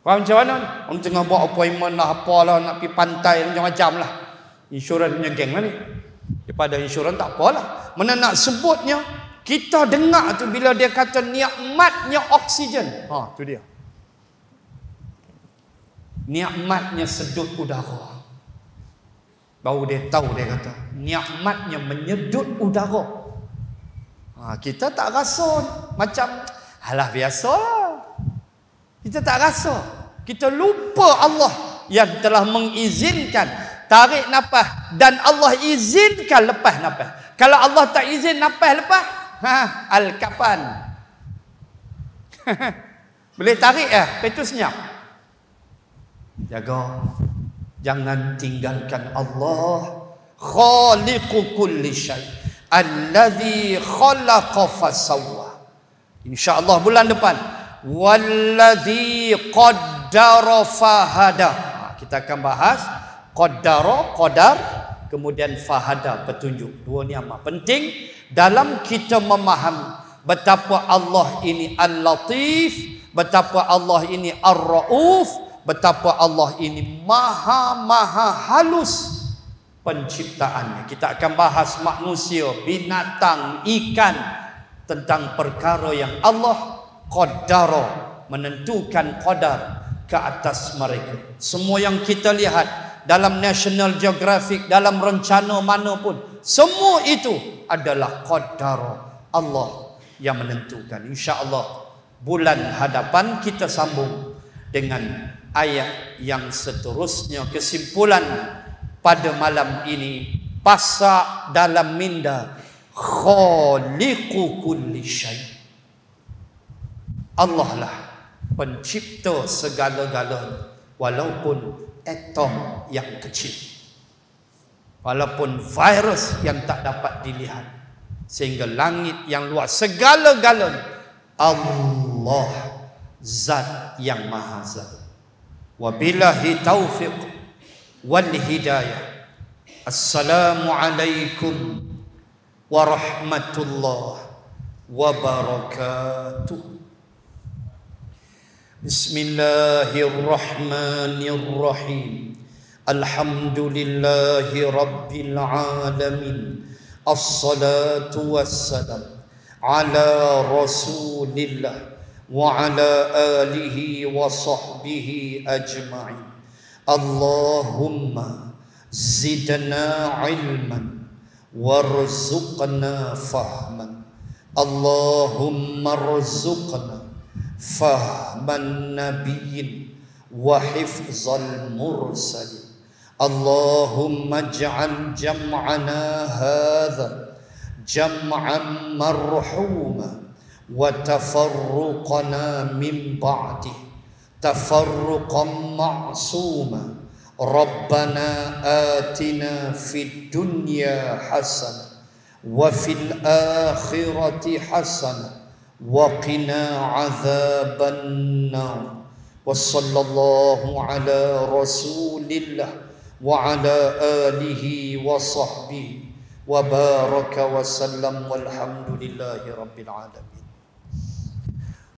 Faham macam mana? Orang tengah buat appointment lah, apalah, nak pergi pantai macam-macam lah. Insurans punya geng lah ni. Daripada insurans tak apalah. Mana nak sebutnya, kita dengar tu bila dia kata nikmatnya oksigen. Tu dia. Nikmatnya sedut udara. Baru dia tahu, dia kata nikmatnya menyedut udara. Kita tak rasa macam alah biasalah. Kita tak rasa. Kita lupa Allah yang telah mengizinkan tarik nafas dan Allah izinkan lepas nafas. Kalau Allah tak izin nafas lepas, al-kapan. Boleh tarik itu senyap. Jaga. Jangan tinggalkan Allah. Khaliqu kulli syai. Allazi khalaqa fasawwa. InsyaAllah bulan depan. Wallazi qaddara fahada. Kita akan bahas qaddara, qadar, kemudian fahada, petunjuk. Dua ni amat penting dalam kita memahami betapa Allah ini Al-Latif, betapa Allah ini Ar-Rauf, betapa Allah ini maha halus penciptaannya. Kita akan bahas manusia, binatang, ikan, tentang perkara yang Allah qaddara, menentukan qadar ke atas mereka. Semua yang kita lihat dalam National Geographic, dalam rencana mana pun, semua itu adalah qaddara, Allah yang menentukan. InsyaAllah bulan hadapan kita sambung dengan ayat yang seterusnya. Kesimpulan pada malam ini, pasak dalam minda khaliqu kulli syai. Allah lah pencipta segala-galanya, walaupun atom yang kecil, walaupun virus yang tak dapat dilihat, sehingga langit yang luas, segala-galanya Allah zat yang maha zat. Wabillahi taufiq wal hidayah. Assalamualaikum warahmatullahi wabarakatuh. Bismillahirrahmanirrahim. Alhamdulillahi rabbil alamin. Assalatu wassalam ala rasulillah wa ala alihi wa sahbihi ajma'in. Allahumma zidna ilman warzuqna fahman. Allahumma rzuqna fahman nabiyyin wa hifzal mursalin. Allahumma ij'al jam'ana hadha jam'an marhuma wa tafarruqana min ba'dih tafarruqan ma'suma. Rabbana atina fid dunya hasanah wa fil akhirati hasanah wa qina adzaban nar. Wa sallallahu ala rasulillah wa ala alihi wa sahbihi wa baraka wa sallam walhamdulillahi rabbil alamin.